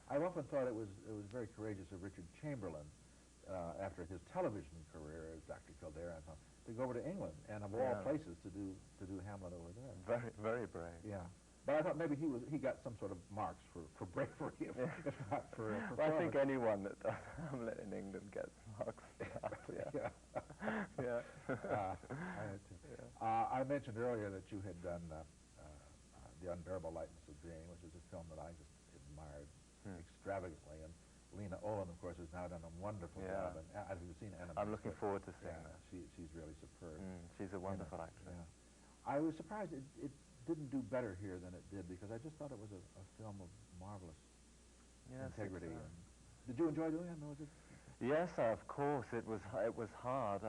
I've often thought it was very courageous of Richard Chamberlain, after his television career as Dr. Kildare and so on, to go over to England and of all places to do Hamlet over there. Very, very brave. Yeah. But I thought maybe he got some sort of marks for bravery, if not for well, I think anyone that does Hamlet in England gets marks for that. Yeah. I mentioned earlier that you had done The Unbearable Lightness of Being, which is a film that I just admired extravagantly, and Lena Olin, of course, has now done a wonderful job. And have you seen Enemy? I'm looking forward to seeing that. She's really superb. She's a wonderful actress. Yeah. I was surprised it didn't do better here than it did, because I just thought it was a film of marvelous integrity. Did you enjoy doing it? Was it? Yes, of course. It was hard.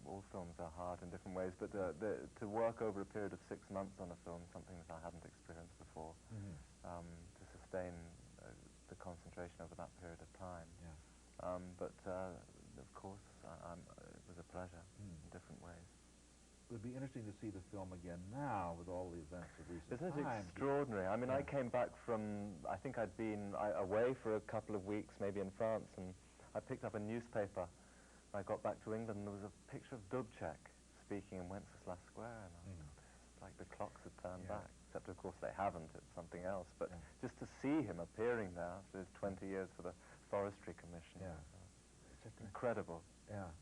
All films are hard in different ways, but to work over a period of 6 months on a film, something that I hadn't experienced before, to sustain the concentration over that period of time. Yeah. But of course, it was a pleasure in different ways. It would be interesting to see the film again now with all the events of recent times. Isn't it extraordinary? I mean, I came back from, I think I'd been away for a couple of weeks, maybe in France, and I picked up a newspaper. I got back to England, and there was a picture of Dubček speaking in Wenceslas Square, and I thought, it's like the clocks had turned back, except of course they haven't, it's something else. But just to see him appearing there after his 20 years for the Forestry Commission, it's incredible. Yeah.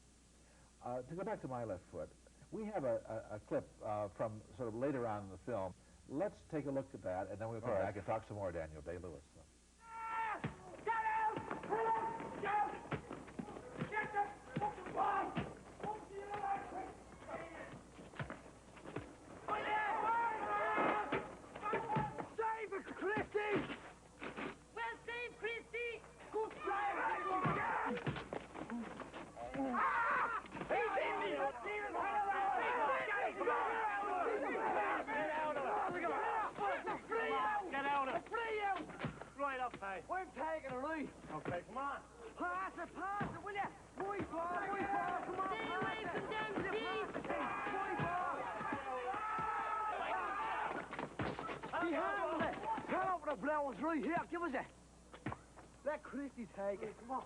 To go back to My Left Foot, we have a clip from sort of later on in the film. Let's take a look at that, and then we'll come back and talk some more, Daniel Day-Lewis. Get out! Get out! Get the fucking ball! Save it, Christy! Well saved, Christy! Good save! He's in me! Get out of it! Free you! Right up, hey. We're taking a lead. Okay, come on. Pass it, will ya? Boy, come on. Stay away from them, Steve! Behind it! Turn over the blowers right here, give us it. Let Christy take it. Come on.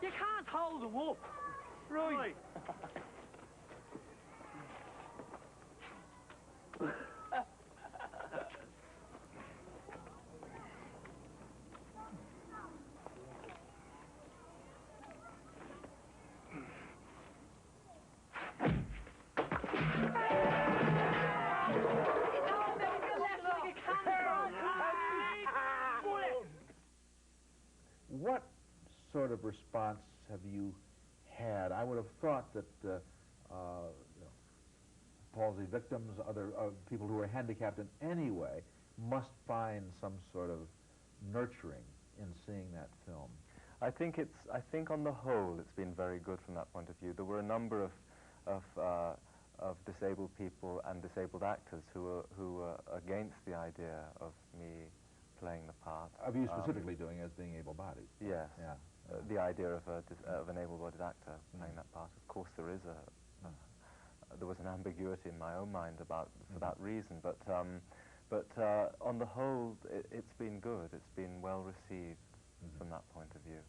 You can't hold them up. Right. What sort of response have you had? I would have thought that palsy victims, other people who are handicapped in any way, must find some sort of nurturing in seeing that film. I think on the whole it's been very good from that point of view. There were a number of disabled people and disabled actors who were against the idea of me playing the part. Of you specifically doing it as being able-bodied? Yes. Yeah. The idea of an able-bodied actor playing that part. Of course, there was an ambiguity in my own mind for that reason. But on the whole, it's been good. It's been well received from that point of view.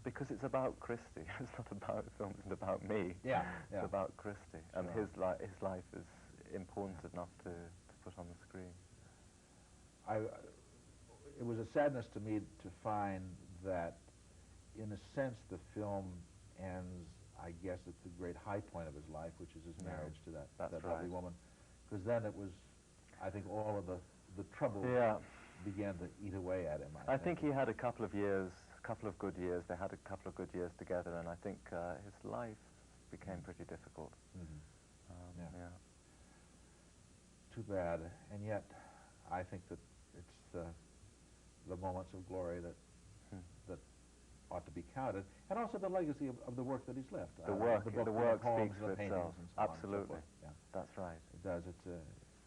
Because it's about Christy. It's not about the film. It's about me. It's about Christy, and his life is important enough to put on the screen. It was a sadness to me to find that, in a sense, the film ends, I guess, at the great high point of his life, which is his marriage to that lovely woman. Because then it was, I think, all of the trouble began to eat away at him. I think he had a couple of good years. They had a couple of good years together, and I think his life became pretty difficult. Too bad. And yet, I think that it's the moments of glory that ought to be counted, and also the legacy of the work that he's left. The work the speaks for itself. And so Absolutely. on and so forth. That's right. It does.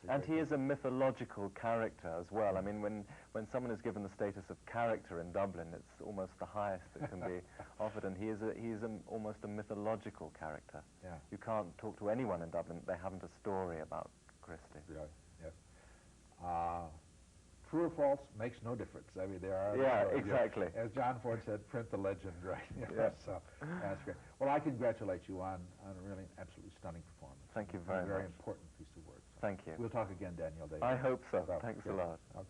And he is a mythological character as well. I mean, when someone is given the status of character in Dublin, it's almost the highest that can be offered, and he is almost a mythological character. Yeah. You can't talk to anyone in Dublin that they haven't a story about Christie. Yeah, yes. True or false makes no difference. I mean, there are... Yeah, exactly. As John Ford said, print the legend, right? Yeah. So, that's great. Well, I congratulate you on a really absolutely stunning performance. Thank you very much. A very important piece of work. So Thank you. We'll talk again, Daniel. I hope so. Thanks good. a lot. Okay.